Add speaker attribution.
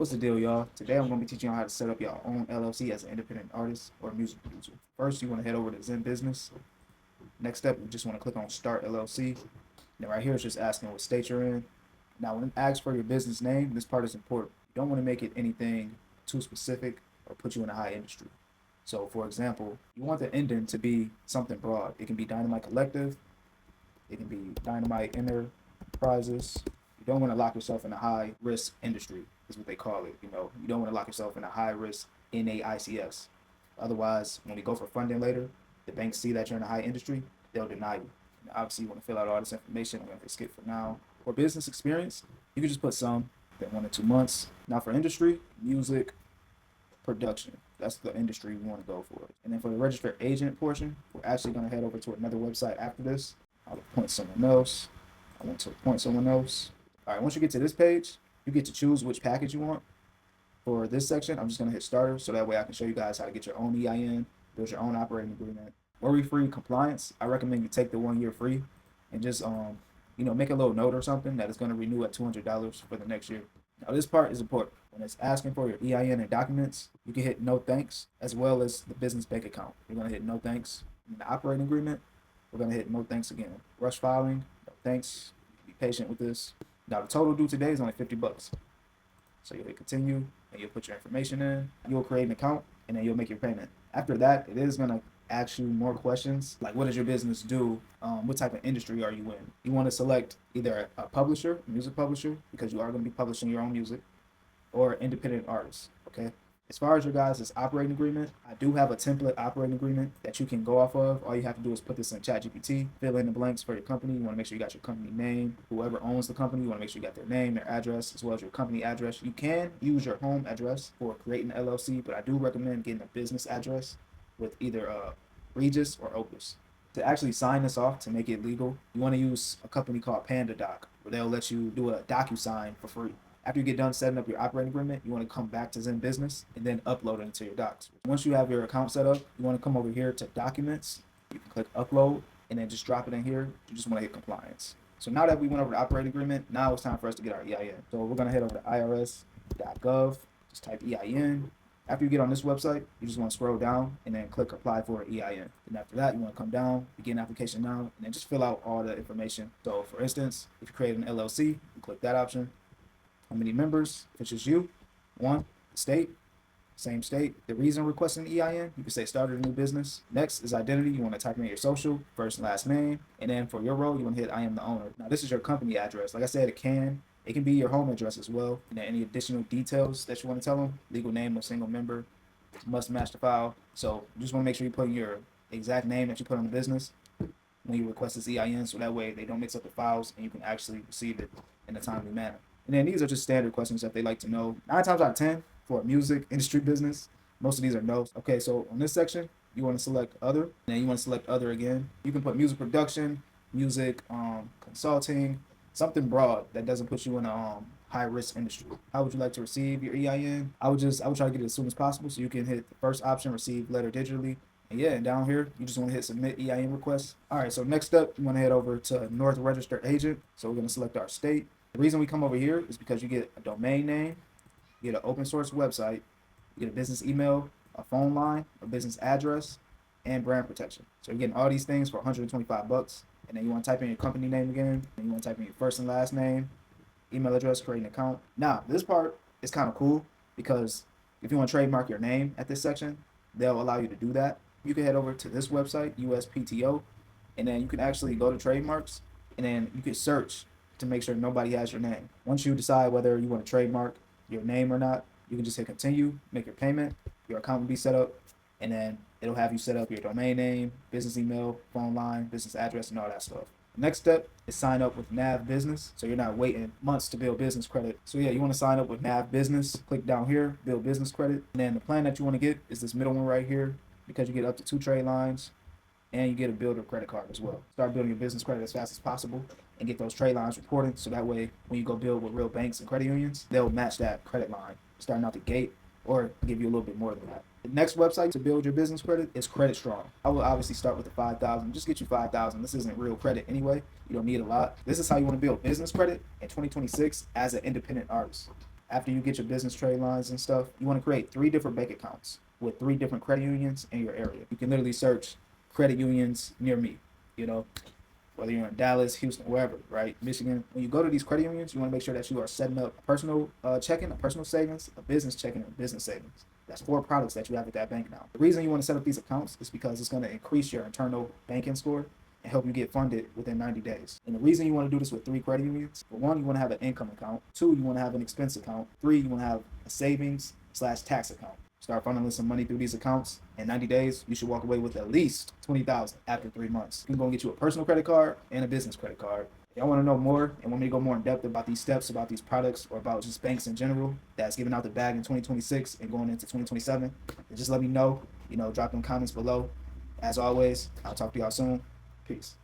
Speaker 1: What's the deal, y'all? Today I'm going to be teaching you how to set up your own LLC as an independent artist or music producer. First, you want to head over to Zen Business. Next step, you just want to click on Start LLC. Then right here, it's just asking what state you're in. Now, when it asks for your business name, this part is important. You don't want to make it anything too specific or put you in a high industry. So, for example, you want the ending to be something broad. It can be Dynamite Collective. It can be Dynamite Enterprises. You don't want to lock yourself in a high risk industry, is what they call it. You don't want to lock yourself in a high risk NAICS. Otherwise, when we go for funding later, the banks see that you're in a high industry, they'll deny you. And obviously, you want to fill out all this information. I'm going to skip for now. For business experience, you can just put some, then 1 or 2 months. Now for industry, music production. That's the industry we want to go for. And then for the registered agent portion, we're actually going to head over to another website after this. I'll appoint someone else. I want to appoint someone else. All right, once you get to this page, you get to choose which package you want. For this section, I'm just going to hit starter so that way I can show you guys how to get your own EIN, build your own operating agreement. Worry-free compliance, I recommend you take the 1 year free and just make a little note or something that is going to renew at $200 for the next year. Now this part is important. When it's asking for your EIN and documents, you can hit no thanks as well as the business bank account. You're going to hit no thanks. In the operating agreement, we're going to hit no thanks again. Rush filing, no thanks. Be patient with this. Now the total due today is only $50. So you'll hit continue and you'll put your information in. You'll create an account and then you'll make your payment. After that, it is going to ask you more questions like what does your business do? What type of industry are you in? You want to select either a publisher, a music publisher, because you are going to be publishing your own music, or independent artist. Okay. As far as your guys' operating agreement, I do have a template operating agreement that you can go off of. All you have to do is put this in ChatGPT, fill in the blanks for your company. You want to make sure you got your company name. Whoever owns the company, you want to make sure you got their name, their address, as well as your company address. You can use your home address for creating an LLC, but I do recommend getting a business address with either Regis or Opus. To actually sign this off to make it legal, you want to use a company called PandaDoc, where they'll let you do a DocuSign for free. After you get done setting up your operating agreement, you want to come back to Zen Business and then upload it into your docs. Once you have your account set up, you want to come over here to Documents. You can click Upload and then just drop it in here. You just want to hit Compliance. So now that we went over the operating agreement, now it's time for us to get our EIN. So we're going to head over to irs.gov, just type EIN. After you get on this website, you just want to scroll down and then click Apply for an EIN. And after that, you want to come down, begin application now, and then just fill out all the information. So for instance, if you create an LLC, you click that option. How many members? If it's just you, one. State, same state. The reason requesting EIN, you can say started a new business. Next is identity. You want to type in your social, first and last name. And then for your role, you want to hit I am the owner. Now this is your company address. Like I said, it can be your home address as well. And then any additional details that you want to tell them, legal name of single member, must match the file. So you just want to make sure you put in your exact name that you put on the business when you request this EIN, so that way they don't mix up the files and you can actually receive it in a timely manner. And then these are just standard questions that they like to know. 9 times out of 10 for a music industry business, most of these are no's. Okay, so on this section, you want to select other, and then you want to select other again. You can put music production, music consulting, something broad that doesn't put you in a high risk industry. How would you like to receive your EIN? I would try to get it as soon as possible, so you can hit the first option, receive letter digitally. And yeah, and down here, you just want to hit submit EIN request. All right, so next up, you want to head over to North Registered Agent. So we're going to select our state. The reason we come over here is because you get a domain name, you get an open source website, you get a business email, a phone line, a business address, and brand protection. So you're getting all these things for $125. And then you want to type in your company name again, and you want to type in your first and last name, email address, create an account. Now, this part is kind of cool because if you want to trademark your name at this section, they'll allow you to do that. You can head over to this website, USPTO, and then you can actually go to trademarks, and then you can search to make sure nobody has your name. Once you decide whether you want to trademark your name or not, you can just hit continue, make your payment, your account will be set up, and then it'll have you set up your domain name, business email, phone line, business address, and all that stuff. Next step is sign up with Nav Business, so you're not waiting months to build business credit. So yeah, you want to sign up with Nav Business, click down here, build business credit, and then the plan that you want to get is this middle one right here, because you get up to 2 trade lines, and you get a builder credit card as well. Start building your business credit as fast as possible and get those trade lines reported, so that way when you go build with real banks and credit unions, they'll match that credit line starting out the gate or give you a little bit more than that. The next website to build your business credit is Credit Strong. I will obviously start with the 5,000. Just get you 5,000. This isn't real credit anyway. You don't need a lot. This is how you want to build business credit in 2026 as an independent artist. After you get your business trade lines and stuff, you want to create 3 different bank accounts with 3 different credit unions in your area. You can literally search credit unions near me, you know, whether you're in Dallas, Houston, wherever, right? Michigan. When you go to these credit unions, you want to make sure that you are setting up a personal checking, a personal savings, a business checking, and a business savings. That's 4 products that you have at that bank now. The reason you want to set up these accounts is because it's going to increase your internal banking score and help you get funded within 90 days. And the reason you want to do this with 3 credit unions, for one, you want to have an income account. 2, you want to have an expense account. 3, you want to have a savings/tax account. Start funneling some money through these accounts. In 90 days, you should walk away with at least $20,000 after 3 months. You can go and get you a personal credit card and a business credit card. If y'all want to know more and want me to go more in depth about these steps, about these products, or about just banks in general that's giving out the bag in 2026 and going into 2027, then just let me know. Drop them comments below. As always, I'll talk to y'all soon. Peace.